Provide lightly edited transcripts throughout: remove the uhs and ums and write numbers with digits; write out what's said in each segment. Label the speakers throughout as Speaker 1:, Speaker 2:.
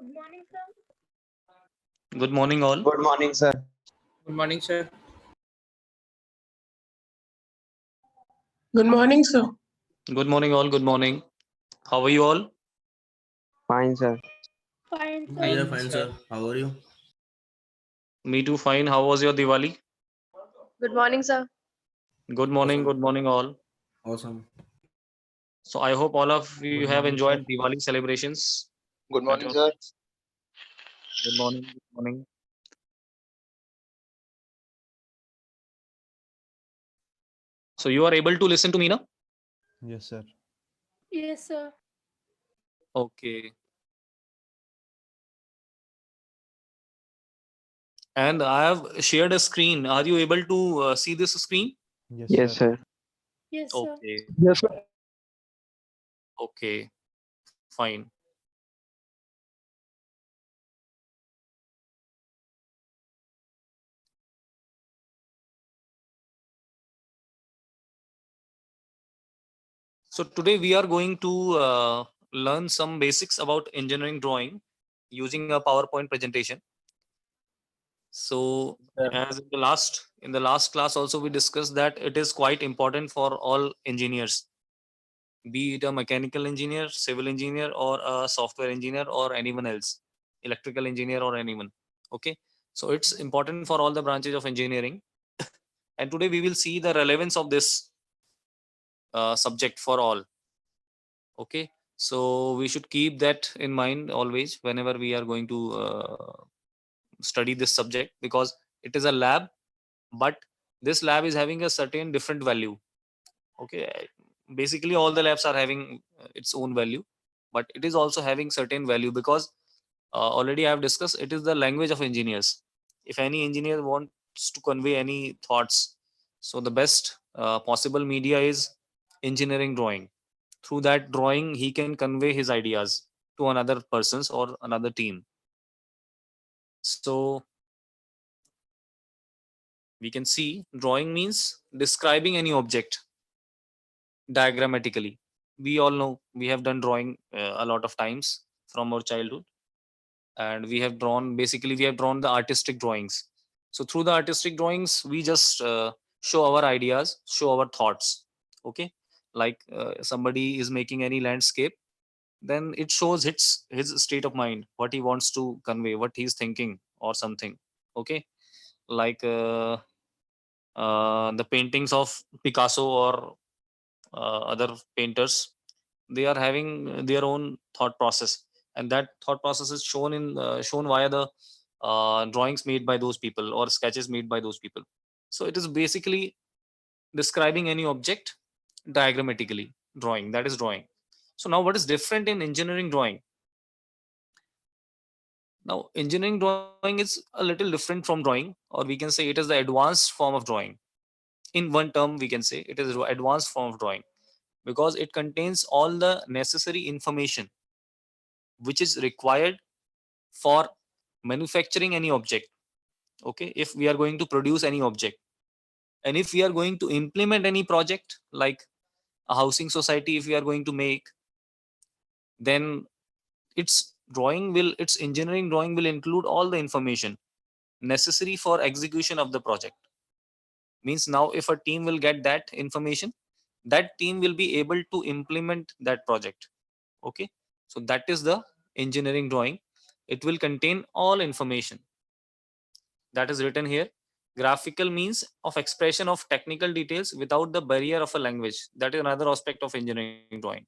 Speaker 1: Good morning, sir.
Speaker 2: Good morning, all.
Speaker 3: Good morning, sir.
Speaker 4: Good morning, sir.
Speaker 5: Good morning, sir.
Speaker 2: Good morning, all. Good morning. How are you all?
Speaker 3: Fine, sir.
Speaker 1: Fine,
Speaker 4: We
Speaker 1: sir.
Speaker 4: are fine, sir. How are you?
Speaker 2: Me too, fine. How was your Diwali?
Speaker 6: Good morning, sir.
Speaker 2: Good morning.
Speaker 4: Awesome.
Speaker 2: Good morning, all.
Speaker 4: Awesome.
Speaker 2: So I hope all of you
Speaker 4: Good
Speaker 2: have
Speaker 4: morning, sir.
Speaker 2: enjoyed Diwali celebrations
Speaker 7: Good
Speaker 2: at
Speaker 7: morning,
Speaker 2: your
Speaker 7: sir.
Speaker 2: place. Good morning. Good morning. So you are able to listen to me now?
Speaker 8: Yes, sir.
Speaker 1: Yes, sir.
Speaker 2: Okay. And I have shared a screen. Are you able to see this screen?
Speaker 8: Yes,
Speaker 3: Yes,
Speaker 8: sir.
Speaker 3: sir.
Speaker 1: Yes, sir.
Speaker 2: Okay.
Speaker 7: Yes, sir.
Speaker 2: Okay. Fine. So today we are going to learn some basics about engineering drawing using a PowerPoint presentation. So as in the last class also we discussed that it is quite important for all engineers, be it a mechanical engineer, civil engineer, or a software engineer, or anyone else, electrical engineer, or anyone. Okay, so it's important for all the branches of engineering. And today we will see the relevance of this subject for all. Okay, so we should keep that in mind always whenever we are going to study this subject, because it is a lab, but this lab is having a certain different value. Okay, basically all the labs are having its own value, but it is also having certain value because already I have discussed, it is the language of engineers. If any engineer wants to convey any thoughts, so the best possible media is engineering drawing. Through that drawing he can convey his ideas to another persons or another team. So we can see drawing means describing any object diagrammatically. We all know, we have done drawing a lot of times from our childhood, and we have drawn the artistic drawings. So through the artistic drawings we just show our ideas, show our thoughts. Okay, like somebody is making any landscape, then it shows his state of mind, what he wants to convey, what he's thinking or something. Okay, like the paintings of Picasso or other painters, they are having their own thought process, and that thought process is shown via the drawings made by those people or sketches made by those people. So it is basically describing any object diagrammatically. Drawing, that is drawing. So now what is different in engineering drawing? Now engineering drawing is a little different from drawing, or we can say it is the advanced form of drawing. In one term we can say it is advanced form of drawing, because it contains all the necessary information which is required for manufacturing any object. Okay, if we are going to produce any object, and if we are going to implement any project like a housing society, if we are going to make, then its engineering drawing will include all the information necessary for execution of the project. Means now if a team will get that information, that team will be able to implement that project. Okay, so that is the engineering drawing. It will contain all information that is written here. Graphical means of expression of technical details without the barrier of a language. That is another aspect of engineering drawing.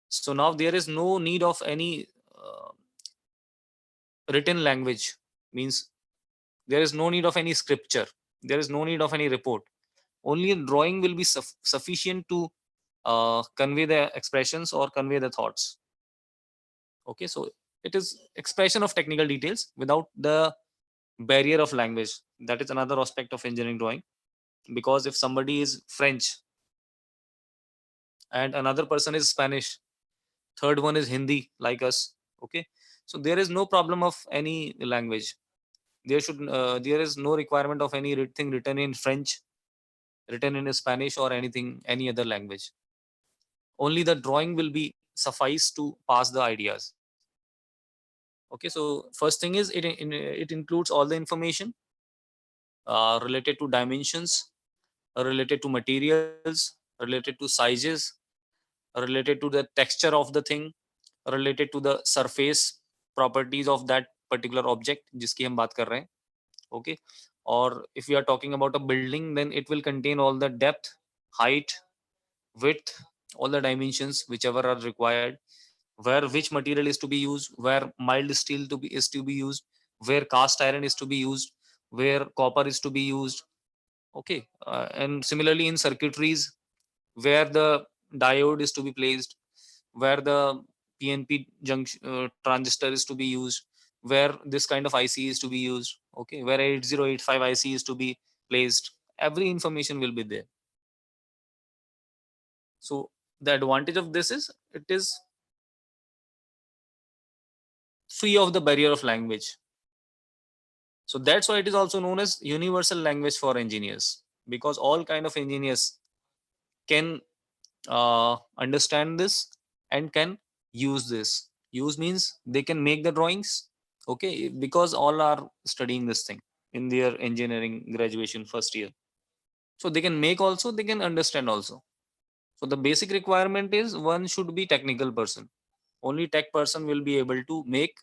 Speaker 2: So now there is no need of any written language. Means there is no need of any scripture, there is no need of any report. Only drawing will be sufficient to convey the expressions or convey the thoughts. Okay, so it is expression of technical details without the barrier of language. That is another aspect of engineering drawing, because if somebody is French and another person is Spanish, third one is Hindi like us. Okay, so there is no problem of any language. There is no requirement of anything written in French, written in Spanish, or anything, any other language. Only the drawing will be suffice to pass the ideas. Okay, so first thing is it includes all the information related to dimensions, related to materials, related to sizes, related to the texture of the thing, related to the surface properties of that particular object जिसकी हम बात कर रहे हैं. Okay, or if we are talking about a building, then it will contain all the depth, height, width, all the dimensions whichever are required, where which material is to be used, where mild steel is to be used, where cast iron is to be used, where copper is to be used. Okay, and similarly in circuitries, where the diode is to be placed, where the PNP junction transistor is to be used, where this kind of IC is to be used. Okay, where 8085 IC is to be placed. Every information will be there. So the advantage of this is it is free of the barrier of language. So that's why it is also known as universal language for engineers, because all kind of engineers can understand this and can use this. Use means they can make the drawings. Okay, because all are studying this thing in their engineering graduation first year. So they can make also, they can understand also. So the basic requirement is one should be technical person. Only tech person will be able to make,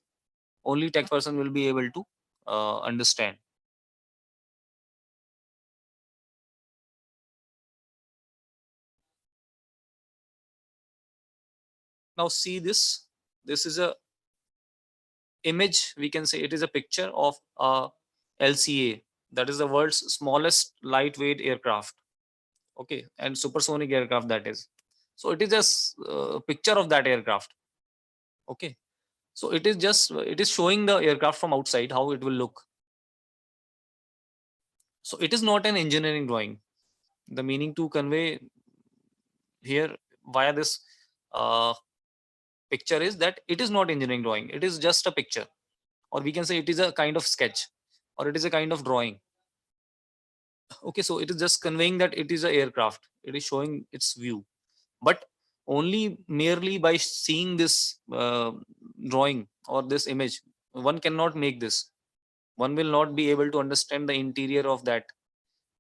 Speaker 2: only tech person will be able to understand. Now see this. This is a image, we can say it is a picture of a LCA, that is the world's smallest lightweight aircraft. Okay, and supersonic aircraft that is. So it is just a picture of that aircraft. Okay, so it is showing the aircraft from outside how it will look. So it is not an engineering drawing. The meaning to convey here via this picture is that it is not engineering drawing, it is just a picture, or we can say it is a kind of sketch, or it is a kind of drawing. Okay, so it is just conveying that it is an aircraft, it is showing its view, but only merely by seeing this drawing or this image one cannot make this. One will not be able to understand the interior of that,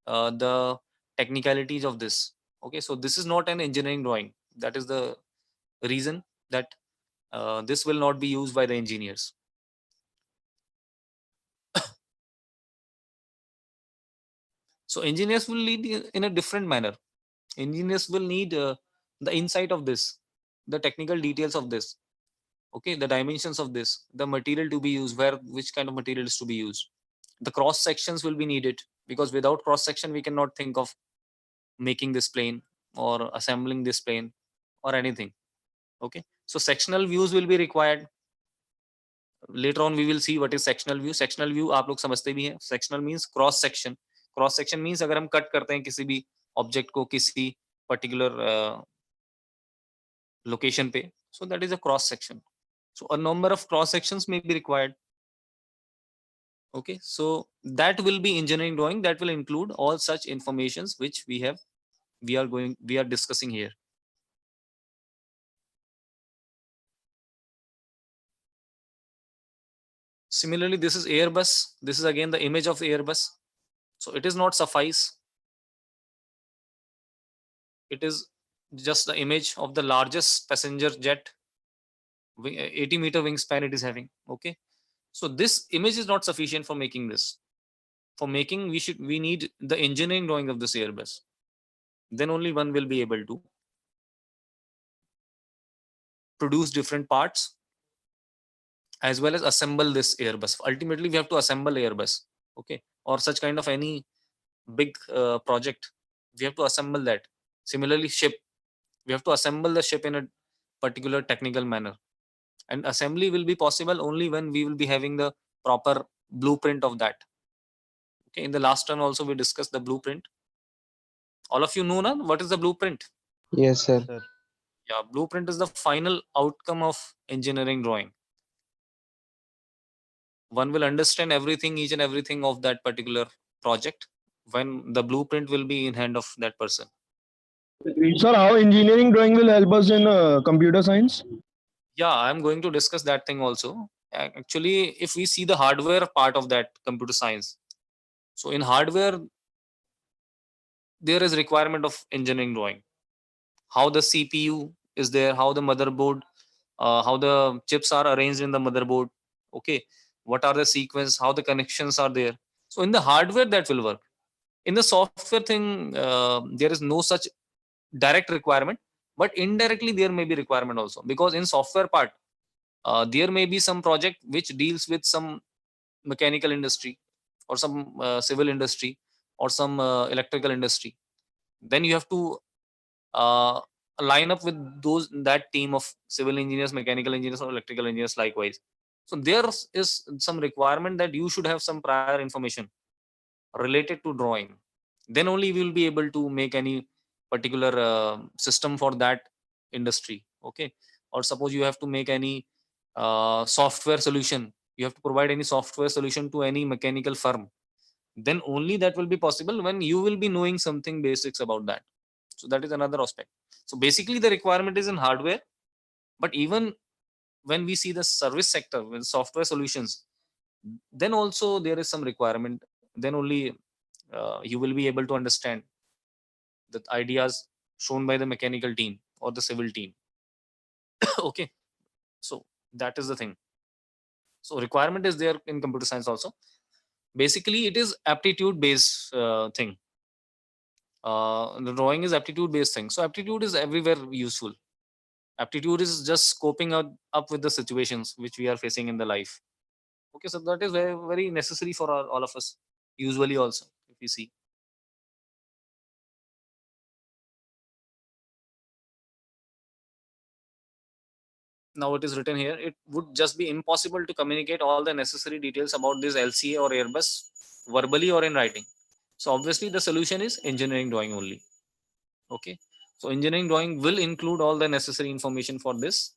Speaker 2: the technicalities of this. Okay, so this is not an engineering drawing. That is the reason that this will not be used by the engineers. So engineers will lead in a different manner. Engineers will need the insight of this, the technical details of this. Okay, the dimensions of this, the material to be used, where which kind of material is to be used. The cross sections will be needed, because without cross section we cannot think of making this plane or assembling this plane or anything. Okay, so sectional views will be required. Later on we will see what is sectional view. Sectional view आप लोग समझते भी हैं. Sectional means cross section. Cross section means अगर हम cut करते हैं किसी भी ऑब्जेक्ट को किसी particular location पे, so that is a cross section. So a number of cross sections may be required. Okay, so that will be engineering drawing, that will include all such informations which we are discussing here. Similarly, this is Airbus. This is again the image of Airbus. So it is not suffice. It is just the image of the largest passenger jet, 80-meter wingspan it is having. Okay, so this image is not sufficient for making this. For making, we need the engineering drawing of this Airbus. Then only one will be able to produce different parts as well as assemble this Airbus. Ultimately, we have to assemble Airbus. Okay, or such kind of any big project, we have to assemble that. Similarly, ship, we have to assemble the ship in a particular technical manner, and assembly will be possible only when we will be having the proper blueprint of that. Okay, in the last turn also we discussed the blueprint. All of you know now what is the blueprint?
Speaker 3: Yes, sir.
Speaker 2: Yeah, blueprint is the final outcome of engineering drawing. One will understand everything, each and everything of that particular project when the blueprint will be in hand of that person.
Speaker 7: Sir, how engineering drawing will help us in computer science?
Speaker 2: Yeah, I'm going to discuss that thing also. actually, if we see the hardware part of that computer science, so in hardware there is requirement of engineering drawing. How the CPU is there, how the motherboard, how the chips are arranged in the motherboard. Okay, what are the sequence, how the connections are there. So in the hardware that will work. In the software thing, there is no such direct requirement, but indirectly there may be requirement also, because in software part there may be some project which deals with some mechanical industry or some civil industry or some electrical industry. Then you have to uh, line up with that team of civil engineers, mechanical engineers, or electrical engineers likewise. So there is some requirement that you should have some prior information related to drawing. Then only we will be able to make any particular system for that industry. Okay, or suppose you have to make any software solution, you have to provide any software solution to any mechanical firm, then only that will be possible when you will be knowing something basics about that. So that is another aspect. So basically the requirement is in hardware, but even when we see the service sector with software solutions, then also there is some requirement. Then only you will be able to understand the ideas shown by the mechanical team or the civil team. Okay, so that is the thing. So requirement is there in computer science also. Basically it is aptitude based thing. The drawing is aptitude based thing. So aptitude is everywhere useful. Aptitude is just coping up with the situations which we are facing in the life. Okay, so that is very, very necessary for all of us usually also, if you see. Now it is written here, it would just be impossible to communicate all the necessary details about this LCA or Airbus verbally or in writing. So obviously the solution is engineering drawing only. Okay, so engineering drawing will include all the necessary information for this,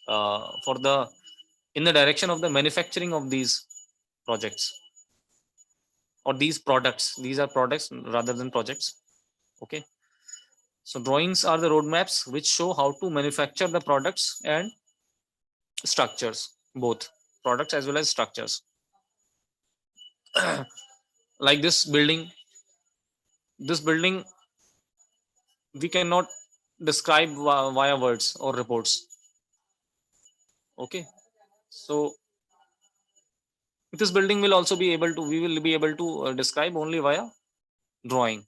Speaker 2: for the in the direction of the manufacturing of these projects or these products. These are products rather than projects. Okay, so drawings are the roadmaps which show how to manufacture the products and structures, both products as well as structures. Like this building we cannot describe via words or reports. Okay, so this building will also be able to, we will be able to describe only via drawing.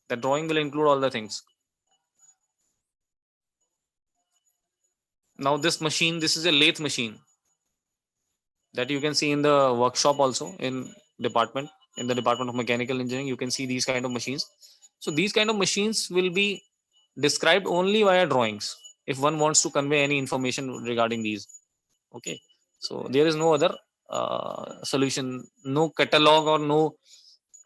Speaker 2: The drawing will include all the things. Now this machine, this is a lathe machine that you can see in the workshop also, in the department of mechanical engineering. You can see these kind of machines. So these kind of machines will be described only via drawings if one wants to convey any information regarding these. Okay, so there is no other solution, no catalog or no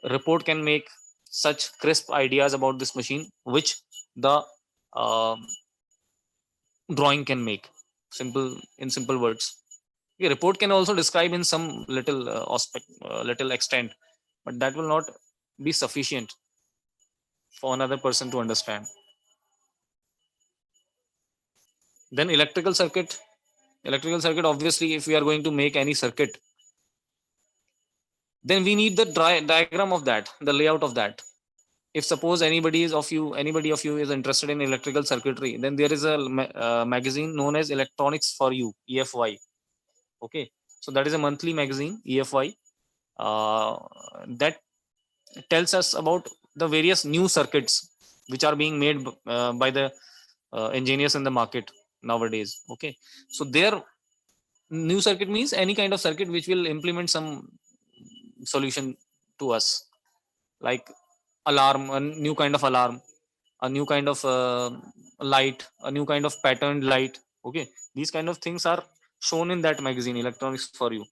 Speaker 2: report can make such crisp ideas about this machine which the uh, drawing can make simple, in simple words. A report can also describe in some little aspect, little extent, but that will not be sufficient for another person to understand. Then electrical circuit, obviously if we are going to make any circuit, then we need the diagram of that, the layout of that. If suppose anybody of you is interested in electrical circuitry, then there is a magazine known as Electronics for You, EFY. Okay, so that is a monthly magazine, EFY, that tells us about the various new circuits which are being made by the engineers in the market nowadays. Okay, so their new circuit means any kind of circuit which will implement some solution to us, like alarm, a new kind of alarm, a new kind of light, a new kind of patterned light. Okay, these kind of things are shown in that magazine, Electronics for You.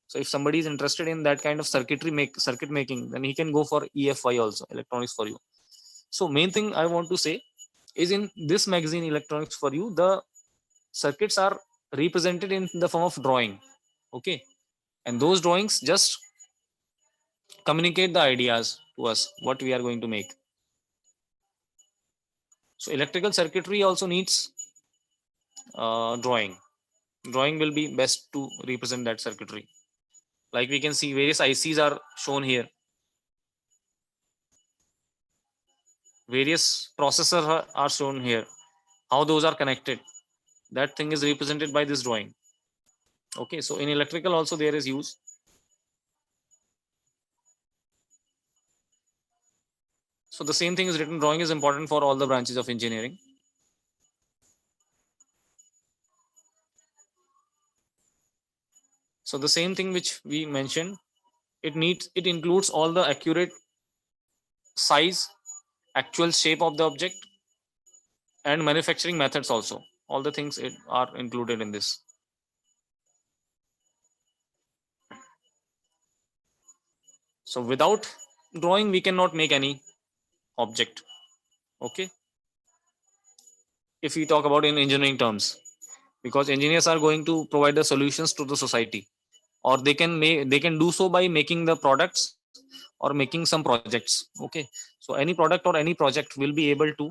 Speaker 2: So if somebody is interested in that kind of circuit making, then he can go for EFY also, Electronics for You. So main thing I want to say is, in this magazine Electronics for You, the circuits are represented in the form of drawing. Okay, and those drawings just communicate the ideas to us what we are going to make. So electrical circuitry also needs drawing. drawing will be best to represent that circuitry. Like we can see various ICs are shown here. Various processors are shown here. How those are connected. That thing is represented by this drawing. Okay, so in electrical also there is use. So the same thing is written. Drawing is important for all the branches of engineering. So the same thing which we mentioned, it includes all the accurate size, actual shape of the object, and manufacturing methods also. All the things are included in this. So without drawing, we cannot make any object. Okay. If we talk about in engineering terms, because engineers are going to provide the solutions to the society, or they can do so by making the products or making some projects. Okay. So any product or any project will be able to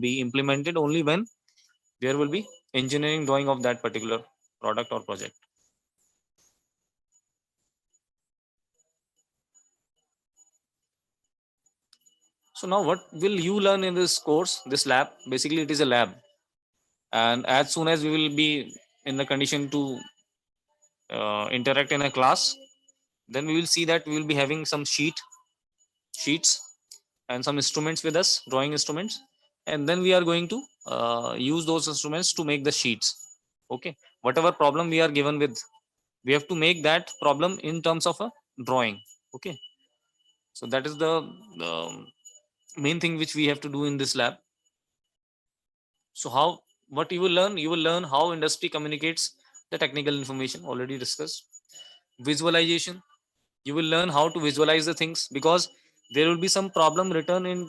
Speaker 2: be implemented only when there will be engineering drawing of that particular product or project. So now what will you learn in this course, this lab? Basically it is a lab, and as soon as we will be in the condition to interact in a class, then we will see that we will be having some sheets and some instruments with us, drawing instruments, and then we are going to use those instruments to make the sheets. Okay, whatever problem we are given with, we have to make that problem in terms of a drawing. Okay, so that is the main thing which we have to do in this lab. So what you will learn how industry communicates the technical information, already discussed. Visualization, you will learn how to visualize the things, because there will be some problem written in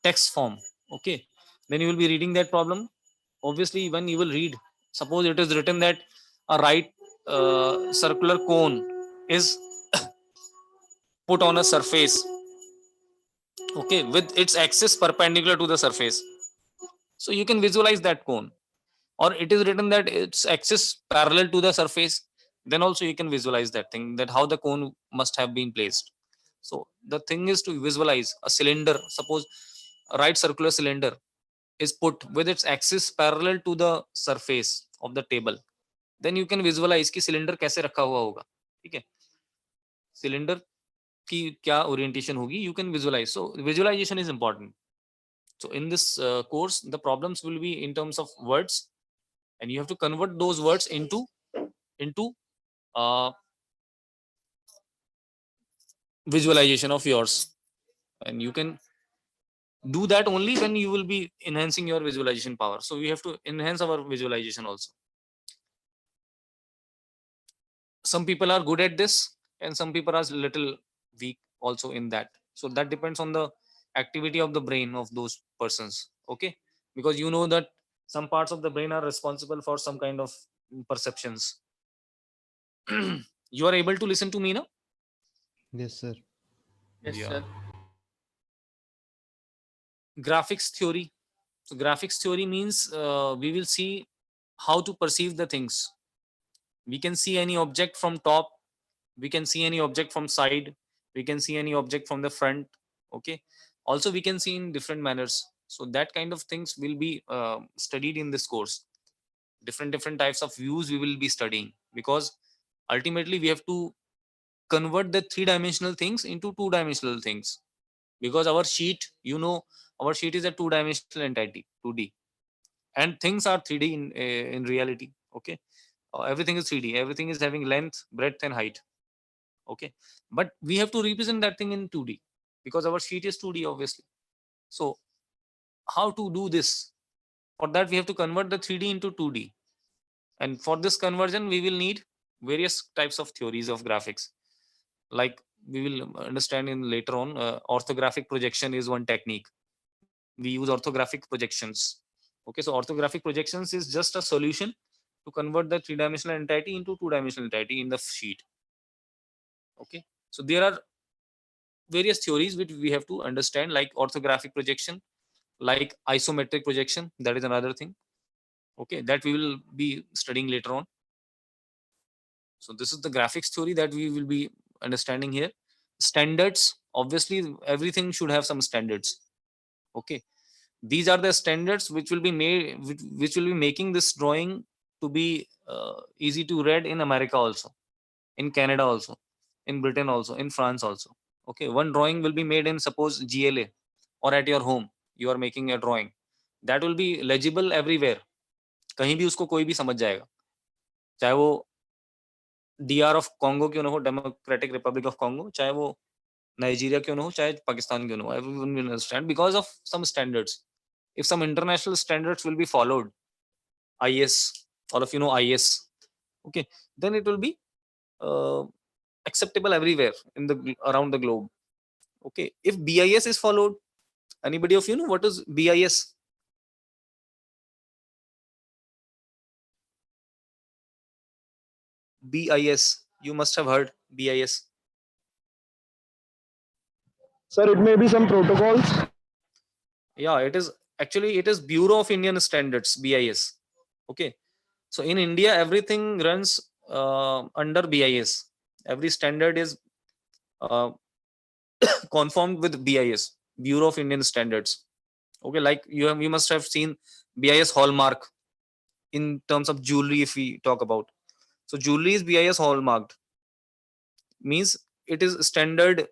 Speaker 2: text form. Okay, then you will be reading that problem. Obviously when you will read, suppose it is written that a right circular cone is put on a surface, okay, with its axis perpendicular to the surface, so you can visualize that cone. Or it is written that its axis parallel to the surface, then also you can visualize that thing, that how the cone must have been placed. So the thing is to visualize a cylinder. Suppose a right circular cylinder is put with its axis parallel to the surface of the table, then you can visualize कि cylinder कैसे रखा हुआ होगा. ठीक है, cylinder की क्या orientation होगी, you can visualize. So visualization is important. So in this course the problems will be in terms of words, and you have to convert those words into visualization of yours, and you can do that only when you will be enhancing your visualization power. So we have to enhance our visualization also. Some people are good at this and some people are little weak also in that. So that depends on the activity of the brain of those persons. Okay, because you know that some parts of the brain are responsible for some kind of perceptions. You are able to listen to me now?
Speaker 8: Yes, sir.
Speaker 4: Yes,
Speaker 2: Yeah.
Speaker 4: sir.
Speaker 2: Graphics theory. So graphics theory means we will see how to perceive the things. We can see any object from top, we can see any object from side, we can see any object from the front. Okay, also we can see in different manners. So that kind of things will be studied in this course. Different types of views we will be studying, because ultimately we have to convert the three-dimensional things into two-dimensional things, because our sheet, our sheet is a two-dimensional entity, 2D, and things are 3D in reality. Okay, everything is 3D, everything is having length, breadth and height. Okay, but we have to represent that thing in 2D, because our sheet is 2D obviously. So how to do this? For that we have to convert the 3D into 2D, and for this conversion we will need various types of theories of graphics. Like we will understand in later on, orthographic projection is one technique. We use orthographic projections. Okay, so orthographic projections is just a solution to convert the three-dimensional entity into two-dimensional entity in the sheet. Okay, so there are various theories which we have to understand, like orthographic projection, like isometric projection, that is another thing. Okay, that we will be studying later on. So this is the graphics theory that we will be understanding here. Standards, obviously everything should have some standards. Okay, these are the standards which will be made, which will be making this drawing to be easy to read in America also, in Canada also, in Britain also, in France also. Okay, one drawing will be made in, suppose, GLA, or at your home you are making a drawing, that will be legible everywhere. कहीं भी उसको कोई भी समझ जाएगा, चाहे वो DR of Congo क्यों ना हो, डेमोक्रेटिक रिपब्लिक ऑफ कॉन्गो, चाहे वो नाइजीरिया क्यों ना हो, चाहे पाकिस्तान क्यों ना हो, everyone will understand because of some standards. If some international standards will be followed, IS, all of you know IS, okay, then it will be acceptable everywhere in the around the globe. Okay, if BIS is followed, anybody of you know what is BIS? BIS, you must have heard BIS.
Speaker 7: Sir, it may be some protocols.
Speaker 2: Yeah, it is actually, it is Bureau of Indian Standards, BIS. Okay, so in India everything runs under BIS. Every standard is conformed with BIS, Bureau of Indian Standards. Okay, like you must have seen BIS hallmark in terms of jewelry. If we talk about, so jewelry is BIS hallmarked, means it is standard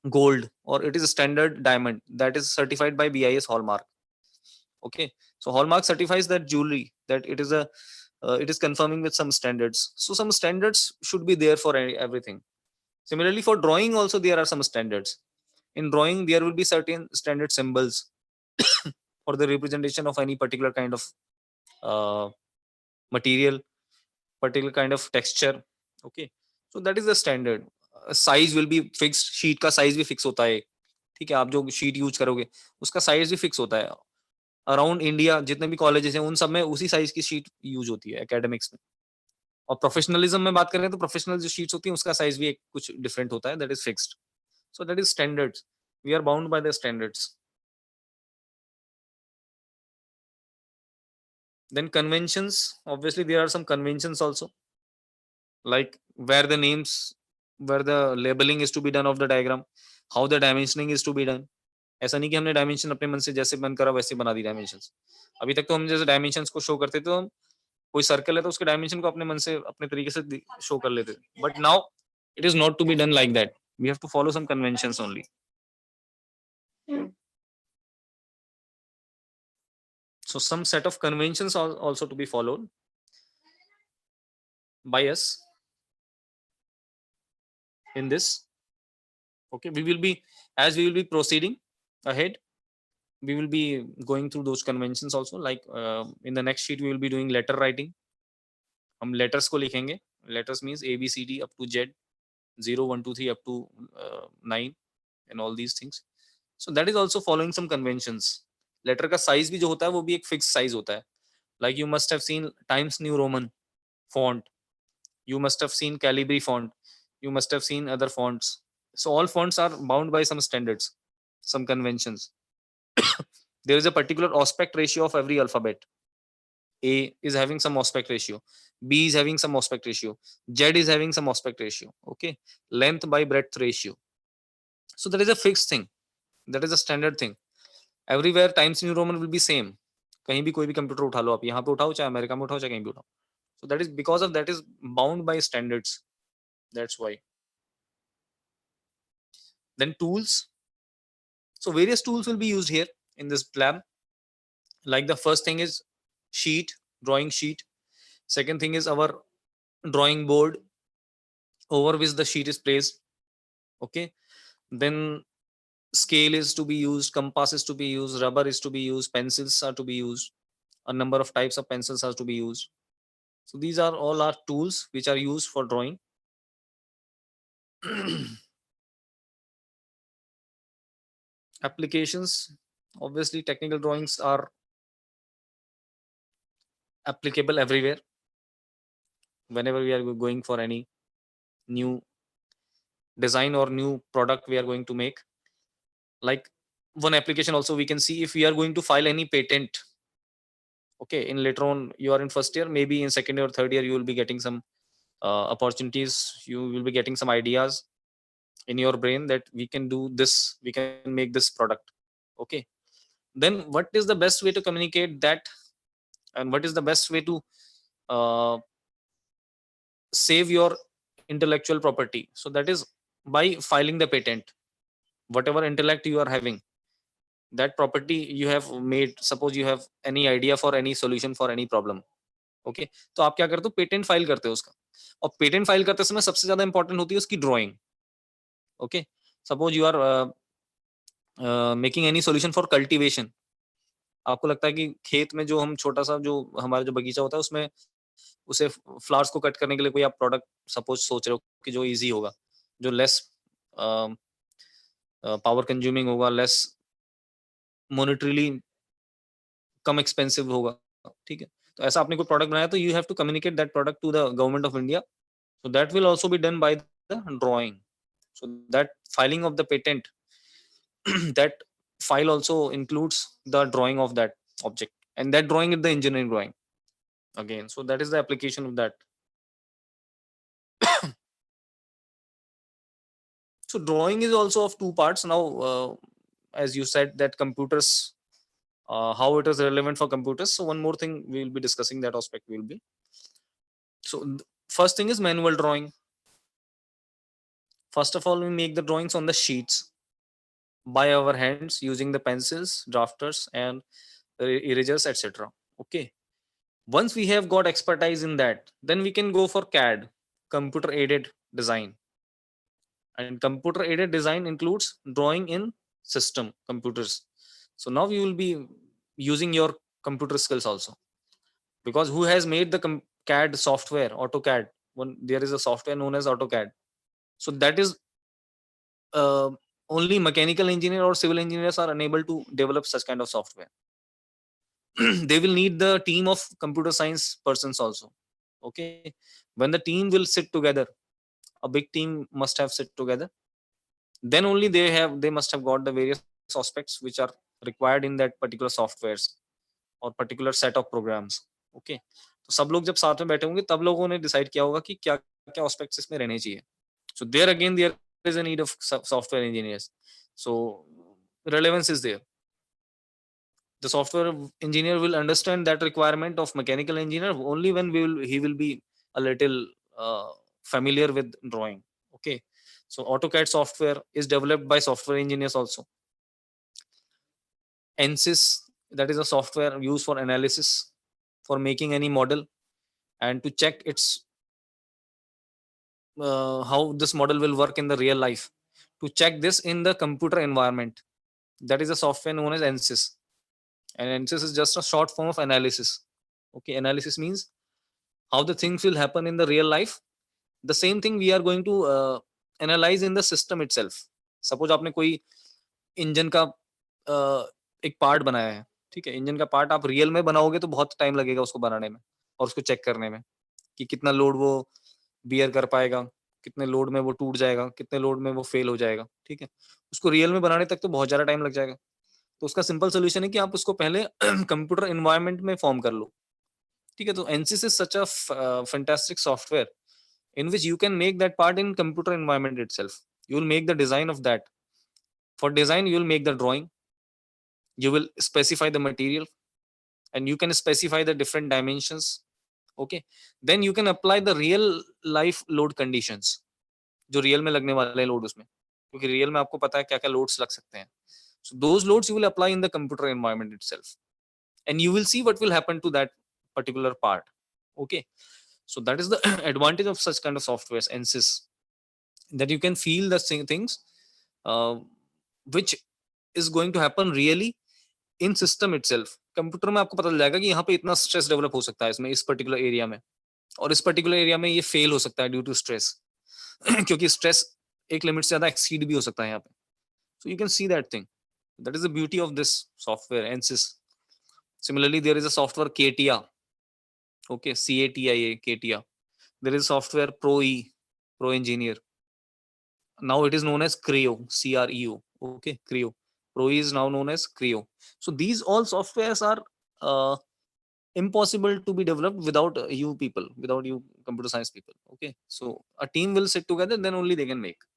Speaker 2: gold or it is standard diamond that is certified by BIS hallmark. Okay, so hallmark certifies that jewelry, that it is a it is confirming with some standards. So some standards should be there for everything. Similarly, for drawing also there are some standards. In drawing there will be certain standard symbols for the representation of any particular kind of material, particular kind of texture. Okay, so that is the standard. Size will be fixed, sheet का size भी fix होता है, ठीक है, आप जो sheet use करोगे उसका size भी fix होता है. अराउंड इंडिया जितने भी कॉलेजेस हैं उन सब में उसी साइज की शीट यूज होती है एकेडमिक्स में. और प्रोफेशनलिज्म में बात करें तो प्रोफेशनल जो शीट्स होती हैं उसका साइज भी एक कुछ डिफरेंट होता है, that is fixed. So that is standards, we are bound by the standards. Then conventions, obviously there are some conventions also, like where the names, where the labeling is to be done of the diagram, how the dimensioning is to be done. ऐसा नहीं कि हमने dimension अपने मन से जैसे मन करा वैसे बना दी डायमेंशंस. अभी तक तो हम जैसे डायमेंशंस को शो करते तो हम कोई सर्कल है तो उसके डायमेंशन को अपने मन से अपने तरीके से शो कर लेते, but now it is not to be done like that. We have to follow some conventions only. So some set of conventions are also to be followed by us in this. Okay, we will be, as we will be proceeding ahead, we will be going through those conventions also. Like in the next sheet we will be doing letter writing. हम letters को लिखेंगे. Letters means A B C D up to Z, 0 1 2 3 up to 9 and all these things. So that is also following some conventions. लेटर का size भी जो होता है वो भी एक फिक्स साइज होता है. Like you must have seen times new Roman font, you must have seen Calibri font, you must have seen other fonts. So all fonts are bound by some standards, some conventions. There is a particular aspect ratio of every alphabet. A is having some aspect ratio, B is having some aspect ratio, Z is having some aspect ratio. Okay, length by breadth ratio. So that is a fixed thing, that is a standard thing. Everywhere Times New Roman will be same. कहीं भी कोई भी computer उठा लो आप, यहाँ पे उठाओ चाहे अमेरिका में उठाओ चाहे कहीं भी उठाओ. So that is because of that is bound by standards. That's why. Then tools. So various tools will be used here in this lab. Like the first thing is sheet, drawing sheet. Second thing is our drawing board over which the sheet is placed. Okay. Then scale is to be used, compass is to be used, rubber is to be used, pencils are to be used. A number of types of pencils are to be used. So these are all our tools which are used for drawing. Applications, obviously technical drawings are applicable everywhere. Whenever we are going for any new design or new product we are going to make. Like one application also we can see, if we are going to file any patent, Okay, in later on you are in first year, maybe in second year or third year you will be getting some opportunities, you will be getting some ideas in your brain that we can do this, we can make this product. Okay, then what is the best way to communicate that, and what is the best way to uh, save your intellectual property? So that is by filing the patent. Whatever intellect you are having, that property you have made, suppose you have any idea for any solution for any problem. Okay, तो आप क्या करते हो, patent file करते हो उसका, और patent file करते समय सबसे ज्यादा इंपॉर्टेंट होती है उसकी drawing. Okay, suppose you are making any solution for cultivation. आपको लगता है कि खेत में जो हम छोटा सा जो हमारा जो बगीचा होता है उसमें उसे फ्लावर्स को कट करने के लिए कोई आप प्रोडक्ट सपोज सोच रहे हो कि जो इजी होगा, जो लेस पावर कंज्यूमिंग होगा, लेस मोनेटरीली कम एक्सपेंसिव होगा. ठीक है, तो ऐसा आपने कोई प्रोडक्ट बनाया तो you have to communicate that product to the government of India. So that will also be done by the drawing. So that filing of the patent, that file also includes the drawing of that object, and that drawing is the engineering drawing again. So that is the application of that. So drawing is also of two parts. Now, as you said that computers, how it is relevant for computers. So one more thing we will be discussing, that aspect will be. So first thing is manual drawing. First of all, we make the drawings on the sheets by our hands using the pencils, drafters, and erasers, etc. Okay. Once we have got expertise in that, then we can go for CAD, computer aided design. And computer aided design includes drawing in system computers. So now you will be using your computer skills also, because who has made the CAD software, AutoCAD? There is a software known as AutoCAD. So that is only mechanical engineer or civil engineers are unable to develop such kind of software. They will need the team of computer science persons also. Okay, when the team will sit together, a big team must have sit together, then only they must have got the various aspects which are required in that particular softwares or particular set of programs. Okay, तो सब लोग जब साथ में बैठे होंगे तब लोगों ने डिसाइड किया होगा कि क्या क्या aspects इसमें रहने चाहिए. So there again there is a need of software engineers. So relevance is there. The software engineer will understand that requirement of mechanical engineer only when he will be a little familiar with drawing. Okay, so AutoCAD software is developed by software engineers also. ANSYS, that is a software used for analysis, for making any model and to check its how this model will work in the real life, to check this in the computer environment. That is a software known as ANSYS. And ANSYS is just a short form of analysis. Okay, analysis means how the things will happen in the real life. The same thing we are going to analyze in the system itself. Suppose आपने कोई engine का एक part बनाया है, ठीक है, engine का part आप रियल में बनाओगे तो बहुत टाइम लगेगा उसको बनाने में और उसको चेक करने में कि कितना लोड वो बियर कर पाएगा, कितने लोड में वो टूट जाएगा, कितने लोड में वो फेल हो जाएगा. ठीक है, उसको रियल में बनाने तक तो बहुत ज्यादा टाइम लग जाएगा. तो उसका सिंपल सोल्यूशन है कि आप उसको पहले कंप्यूटर एनवायरनमेंट में फॉर्म कर लो. ठीक है, तो ANSYS is such a fantastic software in which you can make that part in computer environment itself. You will make the design of that. For design, you will make the drawing, you will specify the material, and you can specify the different dimensions. Okay, then you can apply the real life load conditions, जो real में लगने वाले load उसमें, क्योंकि real में आपको पता है क्या क्या लोड्स लग सकते हैं. So those loads you will apply in the computer environment itself, and you will see what will happen to that particular part. Okay, so that is the advantage of such kind of softwares, ANSYS, that you can feel the things which is going to happen really in system itself. Computer में आपको पता चल जाएगा कि यहाँ पे इतना stress develop हो सकता है इसमें, इस पर्टिकुलर एरिया में, और इस पर्टिकुलर एरिया में ये फेल हो सकता है ड्यू टू स्ट्रेस, क्योंकि स्ट्रेस एक लिमिट से ज्यादा एक्सीड भी हो सकता है यहाँ पे. So you can see that thing. That is the beauty of this software, ANSYS. Similarly, there is a software CATIA. Okay, CATIA, CATIA. There is software ProE, Pro Engineer. Now it is known as Creo, CREO. Okay, Creo. ProE is now known as Creo. So these all softwares are impossible to be developed without you people, without you computer science people. Okay, so a team will sit together, then only they can make.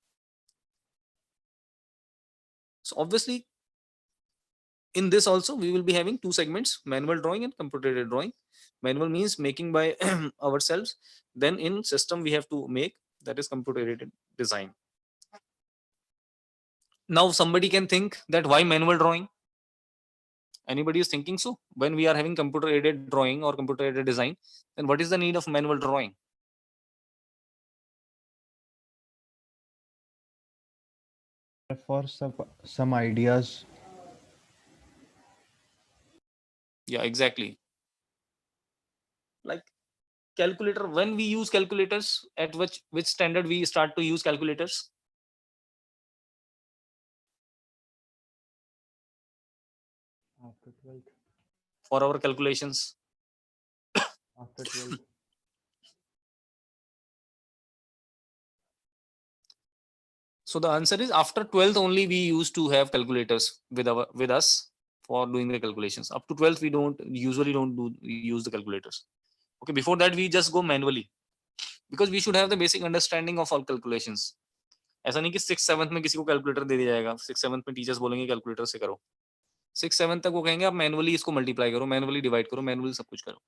Speaker 2: So obviously in this also we will be having two segments, manual drawing and computer aided drawing. Manual means making by ourselves, then in system we have to make, that is computer aided design. Now somebody can think that why manual drawing? Anybody is thinking so? When we are having computer aided drawing or computer aided design, then what is the need of manual drawing?
Speaker 8: For some ideas.
Speaker 2: Yeah, exactly. Like calculator, when we use calculators, at which standard we start to use calculators?
Speaker 8: After 12th.
Speaker 2: For our calculations.
Speaker 8: After 12th.
Speaker 2: So the answer is after 12th only we used to have calculators with us for doing the calculations. Up to 12th we usually don't use the calculators. Okay, before that we just go manually, because we should have the basic understanding of all calculations. ऐसा नहीं कि 6th 7th में किसी को calculator दे दिया जाएगा, 6th 7th में teachers बोलेंगे कैलकुलेटर से करो, 6th 7th तक वो कहेंगे आप मैनुअली इसको मल्टीप्लाई करो, मैनुअली डिवाइड करो, मैनुअली सब कुछ करो.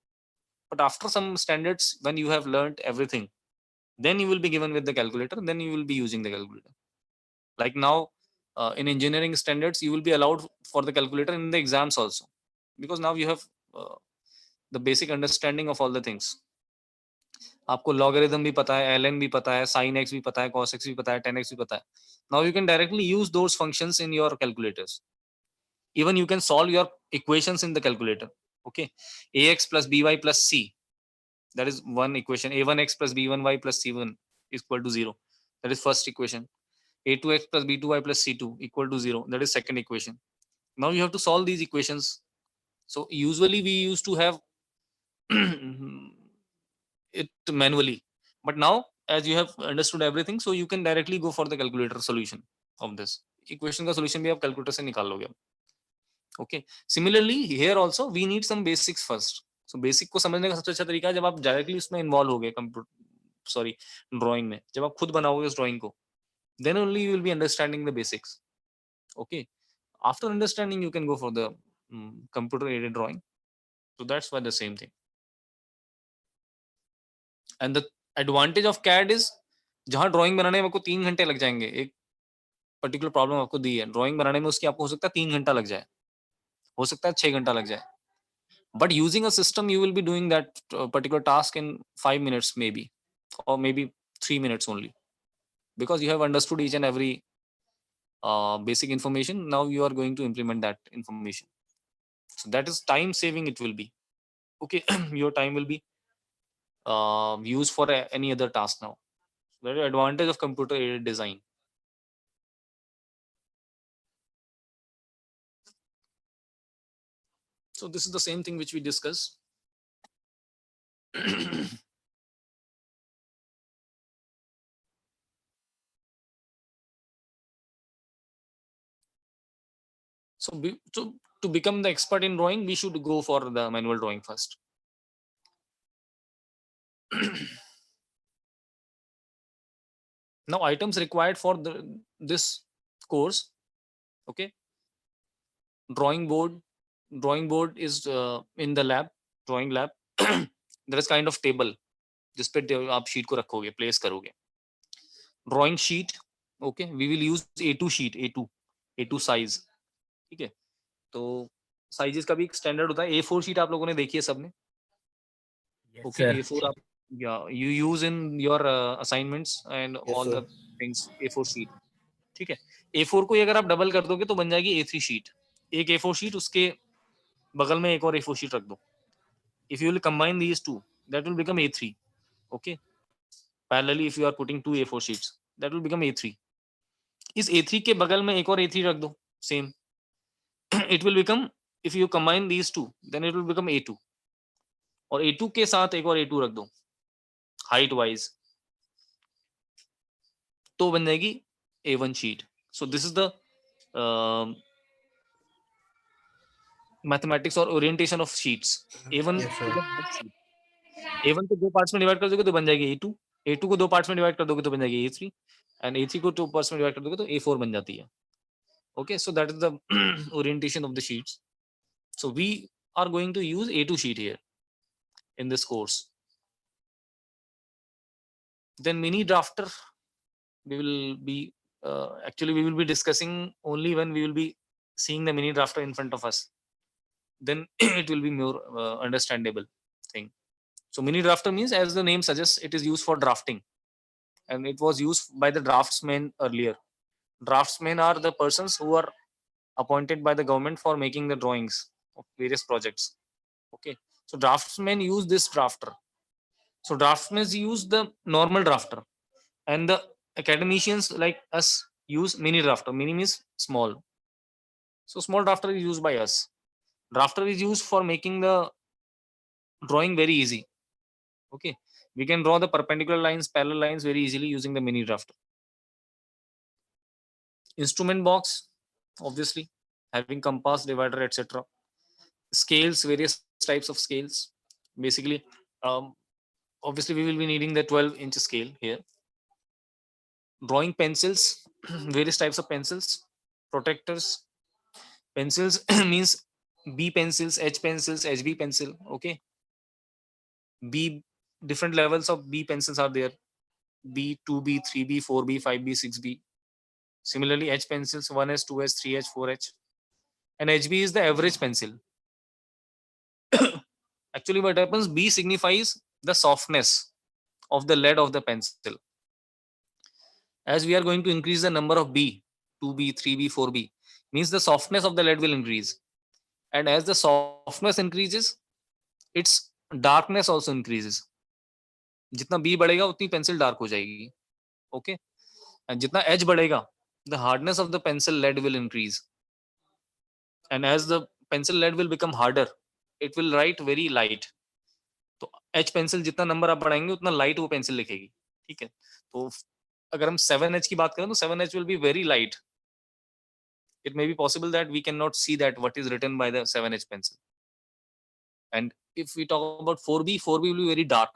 Speaker 2: But after some standards, when you have learned everything, then you will be given with the calculator, then you will be using the calculator. Like now in engineering standards you will be allowed for the calculator in the exams also, because now you have the basic understanding of all the things. आपको logarithm भी पता है, ln भी पता है, sin x भी पता है, cos x भी पता है, tan x भी पता है. Now you can directly use those functions in your calculators. Even you can solve your equations in the calculator. Okay, ax plus by plus c, that is one equation. A1x plus b1y plus c1 is equal to 0. That is first equation. A2x plus b2y plus c2 equal to 0. That is second equation. Now you have to solve these equations. So usually we used to have it manually, but now as you have understood everything, so you can directly go for the calculator solution of this equation. का solution भी आप calculator से निकाल लोगे. Okay, similarly here also we need some basics first. So basic को समझने का सबसे अच्छा तरीका है जब आप डायरेक्टली उसमें इन्वॉल्व हो गए ड्राइंग में, जब आप खुद बनाओगे उस ड्राइंग को, then only you will be understanding the basics. Okay, after understanding you can go for the computer aided drawing. So that's why the same thing. And the advantage of CAD is जहां drawing बनाने में आपको 3 घंटे लग जाएंगे, एक particular problem आपको दी है, ड्राइंग बनाने में उसकी आपको हो सकता है 3 घंटा लग जाए, हो सकता है 6 घंटा लग जाए. But using a system you will be doing that particular task in 5 minutes maybe, or maybe 3 minutes only, because you have understood each and every basic information. Now you are going to implement that information. So that is time saving it will be. Okay, your time will be used for any other task now. That is the advantage of computer aided design. So this is the same thing which we discussed. So to become the expert in drawing, we should go for the manual drawing first. Now items required for this course. Okay, drawing board is in the lab, drawing lab. There is kind of table जिस पे आप sheet को रखोगे, place करोगे. Drawing sheet, okay, we will use A2 sheet, A2 size. ठीक है, तो sizes का भी एक स्टैंडर्ड होता है. A4 शीट आप लोगों ने देखी है सबने. ओके, A4 आप you use in your assignments and all the things. A4 sheet, ठीक है. A4 को अगर आप डबल कर दोगे तो बन जाएगी A3 शीट. एक A4 शीट, उसके बगल में एक और A4 शीट रख दो. If you will combine these two, that will become A3. Okay, parallelly if you are putting two A4 sheets, that will become A3. इस A3 के बगल में एक और A3 रख दो, same. It will become, if you combine these two, then it will become A2. और A2 के साथ एक और A2 रख दो, height wise, तो बन जाएगी A1 sheet. So this is the mathematics और orientation of sheets. A1
Speaker 4: Yes, sir.
Speaker 2: A1 को 2 पार्ट्स में डिवाइड कर दोगे तो बन जाएगी A2, A2 को 2 पार्ट्स में डिवाइड कर दोगे तो बन जाएगी A3 एंड A3 को 2 पार्ट्स में डिवाइड कर दोगे तो A4 बन जाती है। Okay, so that is the orientation of the sheets. So we are going to use A2 sheet here in this course. Then mini drafter we will be actually we will be discussing only when we will be seeing the mini drafter in front of us. Then it will be more understandable thing. So mini drafter means, as the name suggests, it is used for drafting, and it was used by the draftsmen earlier. Draftsmen are the persons who are appointed by the government for making the drawings of various projects. Okay, so draftsmen use this drafter. So draftsmen use the normal drafter, and the academicians like us use mini drafter. Mini means small. So small drafter is used by us. Drafter is used for making the drawing very easy. Okay, we can draw the perpendicular lines, parallel lines very easily using the mini drafter. Instrument box, obviously having compass, divider, etc. Scales, various types of scales. Basically, obviously we will be needing the 12-inch scale here. Drawing pencils, various types of pencils. Protectors. Pencils means B pencils, H pencils, HB pencil. Okay, B, different levels of B pencils are there. B, 2B, 3B, 4B, 5B, 6B. Similarly, H pencils, 1H, 2H, 3H, 4H. And HB is the average pencil. Actually, what happens, B signifies the softness of the lead of the pencil. As we are going to increase the number of B, 2B, 3B, 4B, means the softness of the lead will increase. And as the softness increases, its darkness also increases. जितना B बढ़ेगा उतनी pencil dark हो जाएगी. Okay, and जितना H बढ़ेगा, the hardness of the pencil lead will increase. And as the pencil lead will become harder, it will write very light. तो H pencil जितना number आप बढ़ाएंगे उतना लाइट वो पेंसिल लिखेगी. ठीक है, तो अगर हम 7H की बात करें तो 7H will be very light. It may be possible that we cannot see that what is written by the 7H pencil. And if we talk about 4B, 4B will be very dark.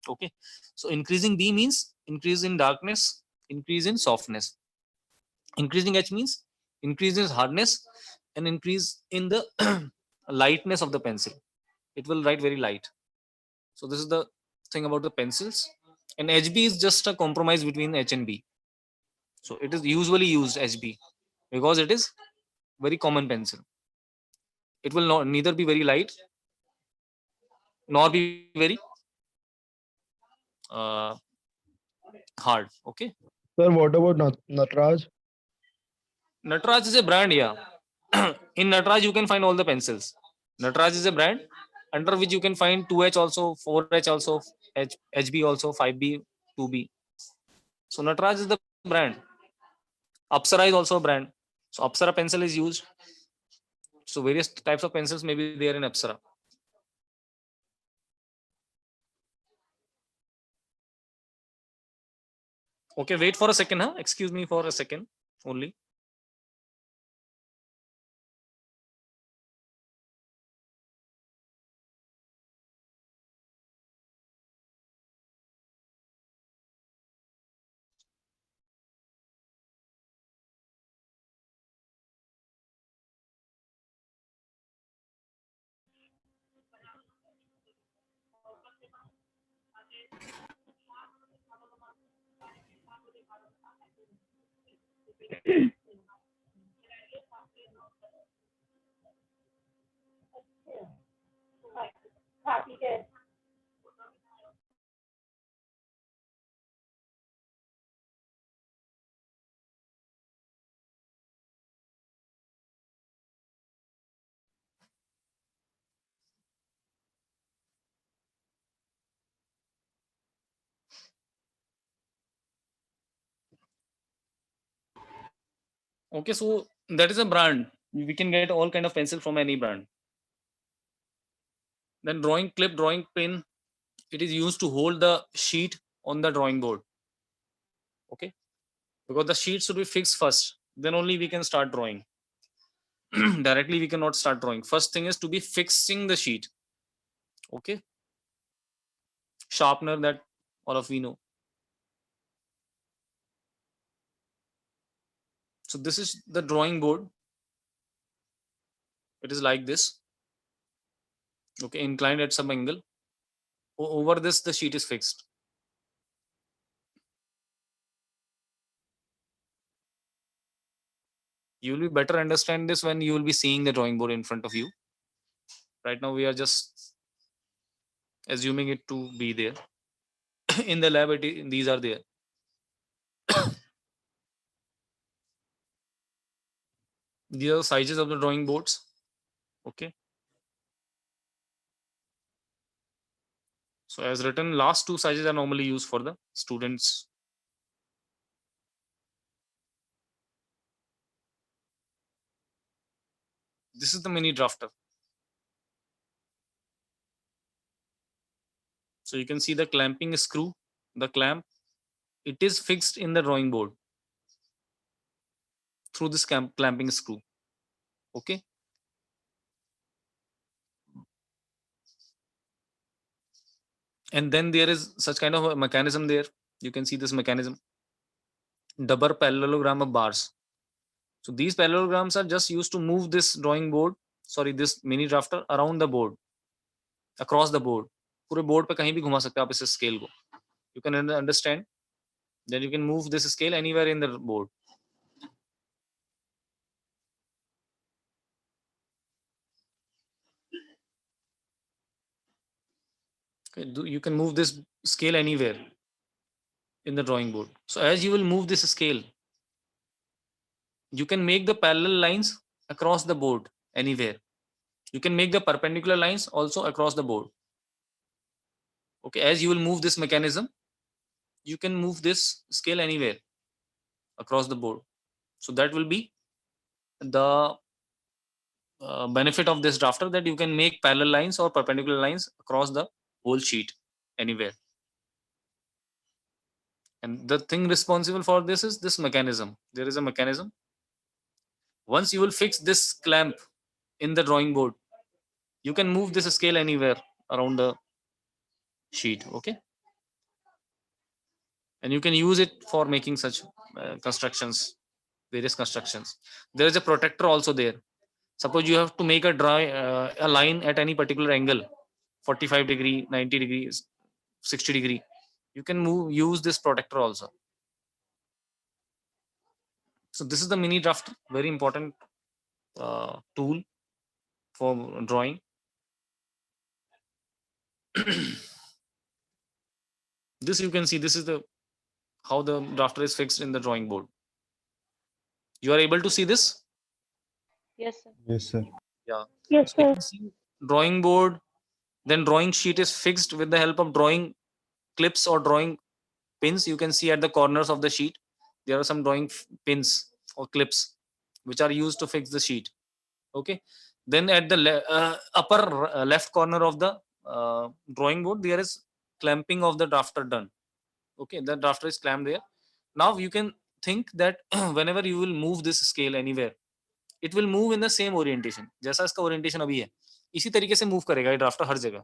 Speaker 2: Okay, so increasing B means increase in darkness, increase in softness. Increasing H means increase in hardness and increase in the lightness of the pencil. It will write very light. So this is the thing about the pencils. And HB is just a compromise between H and B. So it is usually used HB because it is very common pencil. It will not neither be very light nor be very hard. Okay.
Speaker 7: Sir, what about Natraj?
Speaker 2: Natraj is a brand, yeah. In Natraj you can find all the pencils. Natraj is a brand under which you can find 2H also, 4H also, HB also, 5B, 2B. So Natraj is the brand. Apsara is also a brand. So Apsara pencil is used. So various types of pencils may be there in Apsara. Okay, wait for a second, huh? Excuse me for a second only. Okay, so that is a brand. We can get all kind of pencil from any brand. Then drawing clip, drawing pin, it is used to hold the sheet on the drawing board. Okay, because the sheet should be fixed first, then only we can start drawing. directly we cannot start drawing. First thing is to be fixing the sheet. Okay, sharpener, that all of we know. So this is the drawing board. It is like this. Okay, inclined at some angle. Over this the sheet is fixed. You will be better understand this when you will be seeing the drawing board in front of you. Right now we are just assuming it to be there. In the lab these are there. These are the sizes of the drawing boards. Okay, so as written, last two sizes are normally used for the students. This is the mini drafter. So you can see the clamping screw, the clamp, it is fixed in the drawing board through this clamping screw. Okay, and then there is such kind of a mechanism there. You can see this mechanism, double parallelogram of bars. So these parallelograms are just used to move this drawing board, sorry, this mini drafter around the board, across the board. पूरे board पे कहीं भी घुमा सकते हैं आप इस scale को. You can understand. Then you can move this scale anywhere in the board. Okay, you can move this scale anywhere in the drawing board. So as you will move this scale, you can make the parallel lines across the board anywhere. You can make the perpendicular lines also across the board. Okay, as you will move this mechanism, you can move this scale anywhere across the board. So that will be the benefit of this drafter, that you can make parallel lines or perpendicular lines across the whole sheet anywhere. And the thing responsible for this is this mechanism. There is a mechanism. Once you will fix this clamp in the drawing board, you can move this scale anywhere around the sheet. Okay, and you can use it for making such constructions, various constructions. There is a protector also there. Suppose you have to make a line at any particular angle, 45 degree, 90 degrees, 60 degree, you can use this protector also. So this is the mini drafter, very important tool for drawing. This you can see, this is the how the drafter is fixed in the drawing board. You are able to see this?
Speaker 6: Yes, sir.
Speaker 8: Yes, sir.
Speaker 2: Yeah.
Speaker 1: Yes,
Speaker 2: So you
Speaker 1: sir.
Speaker 2: can see drawing board, then drawing sheet is fixed with the help of drawing clips or drawing pins. You can see at the corners of the sheet there are some drawing pins or clips which are used to fix the sheet. Okay, then at the upper left corner of the drawing board there is clamping of the drafter done. Okay, the drafter is clamped there. Now you can think that whenever you will move this scale anywhere, it will move in the same orientation. जैसा इसका orientation अभी है, इसी तरीके से move करेगा ये drafter हर जगह.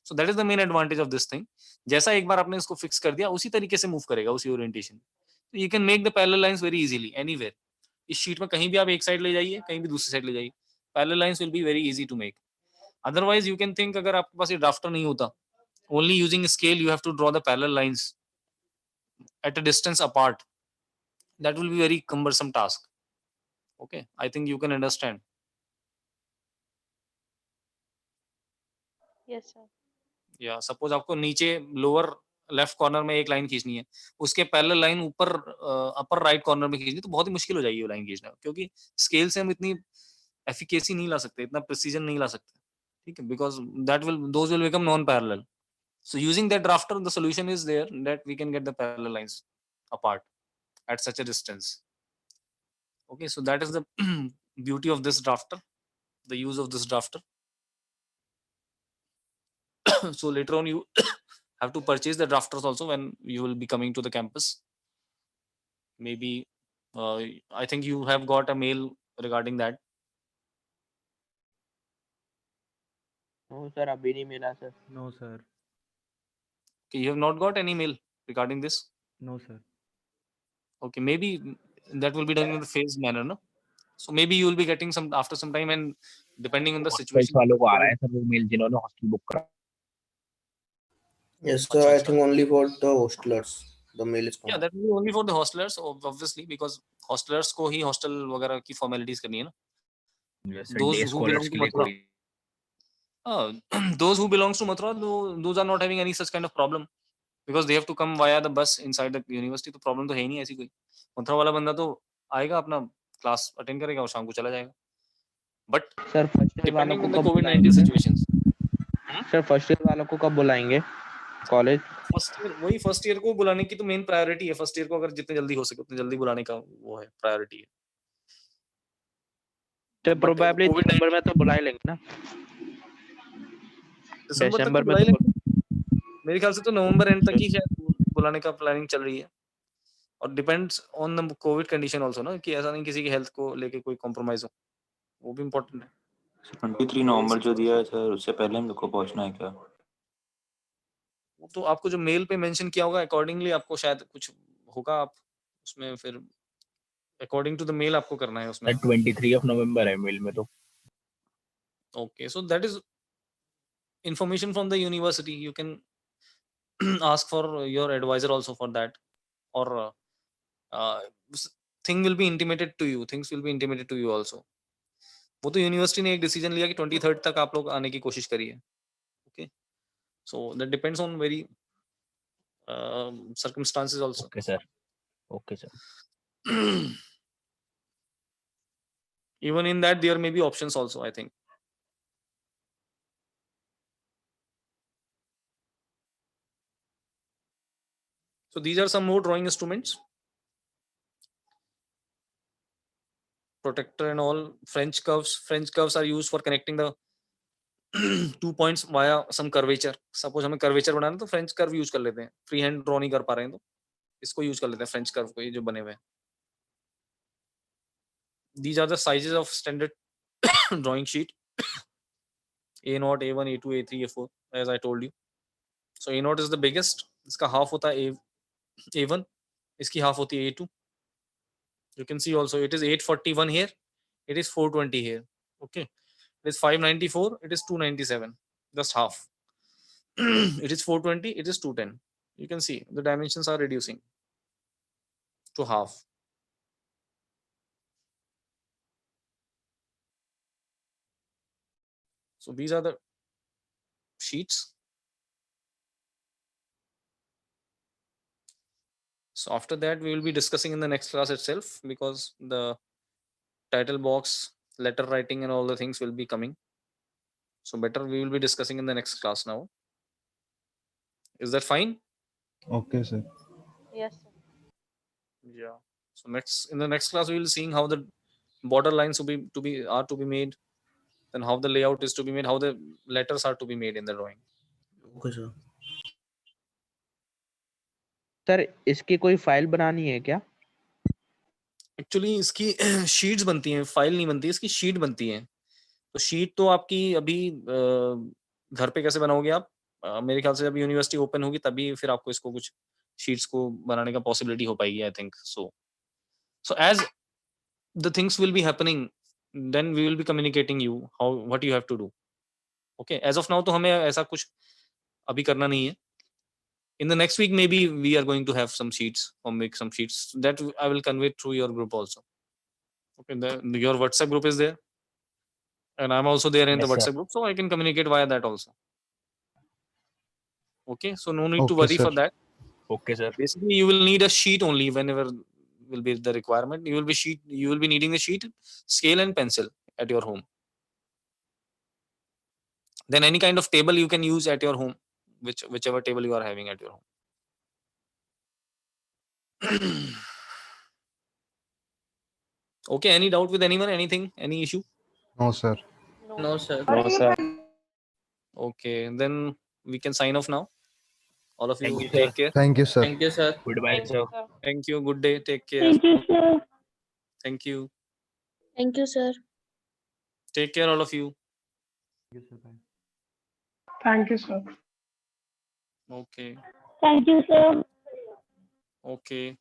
Speaker 2: So that is the main advantage of this thing. जैसा एक बार आपने इसको fix कर दिया, उसी तरीके से move करेगा, उसी orientation. So you can make the parallel lines very easily anywhere. इस sheet में कहीं भी आप एक side ले जाइए, कहीं भी दूसरी side ले जाइए. Parallel lines will be very easy to make. Otherwise you can think अगर आपके पास ये drafter नहीं होता, only using scale you have to draw the parallel lines at a distance apart. That will be very cumbersome task. Okay, I think you can understand.
Speaker 6: Yes, sir.
Speaker 2: या suppose आपको नीचे lower left corner में एक line खींचनी है, उसके parallel line ऊपर upper right corner में खींचनी, तो बहुत ही मुश्किल हो जाएगी वो लाइन खींचना, क्योंकि स्केल से हम इतनी एफिकेसी नहीं ला सकते, इतना प्रिसीजन नहीं ला सकते. ठीक है, because that will those will become non parallel. So using that drafter, the solution is there that we can get the parallel lines apart at such a distance. Okay, so that is the beauty of this drafter, the use of this drafter. So later on you have to purchase the drafters also when you will be coming to the campus. Maybe I think you have got a mail regarding that.
Speaker 3: No, sir, अभी नहीं मिला sir.
Speaker 8: No, sir.
Speaker 2: Okay, you have not got any mail regarding this.
Speaker 8: No, sir.
Speaker 2: Okay, maybe that will be done in the phased manner, no? So maybe you will be getting some after some time, and depending on the situation.
Speaker 9: वालों को आ रहा है sir वो mail जिन्होंने hostel book करा.
Speaker 4: Yes, sir. I think only for the hostelers. The mail is
Speaker 2: Yeah,
Speaker 4: coming.
Speaker 2: that will be only for the hostelers, obviously, because hostelers को ही hostel वगैरह की formalities करनी है ना. Those
Speaker 9: day
Speaker 2: who
Speaker 9: scholars
Speaker 2: belong
Speaker 9: के
Speaker 2: to
Speaker 9: लिए
Speaker 2: Mathura,
Speaker 9: कोई
Speaker 2: those who belongs to Mathura, those are not having any such kind of problem, because they have to come via the bus inside the university. तो problem तो है ही नहीं ऐसी कोई. मथुरा वाला बंदा तो आएगा अपना क्लास अटेंड करेगा और शाम को चला जाएगा. But
Speaker 3: Sir, first year वालों
Speaker 2: depending
Speaker 3: को
Speaker 2: on the
Speaker 3: कब
Speaker 2: COVID-19
Speaker 3: बुलाएंगे?
Speaker 2: situations.
Speaker 3: Sir, first year वालों को कब बुलाएंगे? College?
Speaker 2: फर्स्ट ईयर को बुलाने की तो मेन प्रायोरिटी है. फर्स्ट ईयर को अगर जितने जल्दी हो सके उतने जल्दी बुलाने का वो है, प्रायोरिटी है.
Speaker 3: Sir,
Speaker 2: But
Speaker 3: probably
Speaker 2: COVID-19
Speaker 3: दिसंबर में तो बुला ही लेंगे ना?
Speaker 2: दिसंबर तक तो
Speaker 3: दिसंबर में
Speaker 2: बुला ही
Speaker 3: तो
Speaker 2: लेंगे. मेरे ख्याल से तो नवंबर एंड तक ही शायद बुलाने का प्लानिंग चल रही है. और depends on the Covid condition also ना, कि ऐसा नहीं किसी की हेल्थ को लेके कोई कॉम्प्रोमाइज हो, वो भी इम्पोर्टेंट है.
Speaker 10: 23 नवंबर जो दिया है सर उससे पहले हम लोग को पहुंचना है क्या?
Speaker 2: वो तो आपको जो मेल पे मेंशन किया होगा अकॉर्डिंगली आपको शायद कुछ होगा, आप उसमें फिर अकॉर्डिंग टू द मेल आपको करना है उसमें.
Speaker 9: 23 ऑफ नवंबर है मेल में तो.
Speaker 2: Okay, so that is information from the university. You can ask for your advisor also for that, or thing will be intimated to you. Things will be intimated to you also. वो तो university ने एक decision लिया कि 23rd तक आप लोग आने की कोशिश करिए. Okay, so that depends on very circumstances also.
Speaker 9: Okay sir. Okay sir.
Speaker 2: Even in that there may be options also, I think. So these are some more drawing instruments. Protector and all. French curves. French curves are used for connecting the 2 points via some curvature. Suppose हमें curvature बनाना है तो French curve use कर लेते हैं. Free hand draw नहीं कर पा रहे हैं तो इसको use कर लेते हैं French curve को, ये जो बने हुए हैं. These are the sizes of standard drawing sheet. A0, A1, A2, A3, A4, as I told you. So A0 is the biggest. इसका half होता है A1. इसकी half होती है A2. You can see also it is 841 here. It is 420 here. Okay. It is 594. It is 297. Just half. It is 420. It is 210. You can see the dimensions are reducing to half. So these are the sheets. So after that, we will be discussing in the next class itself, because the title box, letter writing and all the things will be coming. So better we will be discussing in the next class now. Is that fine?
Speaker 8: Okay, sir.
Speaker 6: Yes, sir.
Speaker 2: Yeah. So in the next class we will seeing how the border lines are to be made, then how the layout is to be made, how the letters are to be made in the drawing.
Speaker 4: Okay, sir.
Speaker 3: Sir इसकी कोई file बनानी है क्या?
Speaker 2: Actually इसकी sheets बनती हैं, file नहीं बनती, इसकी शीट बनती है. तो शीट तो आपकी अभी घर पे कैसे बनाओगे आप? मेरे ख्याल से जब यूनिवर्सिटी ओपन होगी तभी फिर आपको इसको कुछ शीट्स को बनाने का पॉसिबिलिटी हो पाएगी, I think so. So as the things will be happening, then we will be communicating you how what you have to do. Okay, as of now तो हमें ऐसा कुछ अभी करना नहीं है. In the next week, maybe we are going to have some sheets or make some sheets that I will convey through your group also. Okay, your WhatsApp group is there, and I'm also there in the
Speaker 9: Yes, sir.
Speaker 2: WhatsApp group, so I can communicate via that also. Okay, so no need to
Speaker 8: Okay,
Speaker 2: worry
Speaker 8: sir.
Speaker 2: for that.
Speaker 9: Okay sir.
Speaker 2: Basically, you will need a sheet only whenever will be the requirement. You will be needing the sheet, scale, and pencil at your home. Then any kind of table you can use at your home, whichever table you are having at your home. Okay, any doubt with anyone? Anything? Any issue?
Speaker 8: No, sir.
Speaker 4: No, sir.
Speaker 9: No sir.
Speaker 2: Okay, then we can sign off now. All of you,
Speaker 9: Thank you,
Speaker 2: take
Speaker 9: sir.
Speaker 2: care.
Speaker 8: Thank you, sir.
Speaker 4: Thank you, sir.
Speaker 9: Goodbye
Speaker 6: Thank
Speaker 9: sir.
Speaker 6: you, sir.
Speaker 2: Thank you. Good day. Take care.
Speaker 1: Thank you, sir.
Speaker 2: Thank you.
Speaker 1: Thank you, sir.
Speaker 2: Take care, all of you.
Speaker 8: Thank you, sir. Bye.
Speaker 5: Thank you, sir.
Speaker 2: Okay.
Speaker 6: Thank you, sir.
Speaker 2: Okay.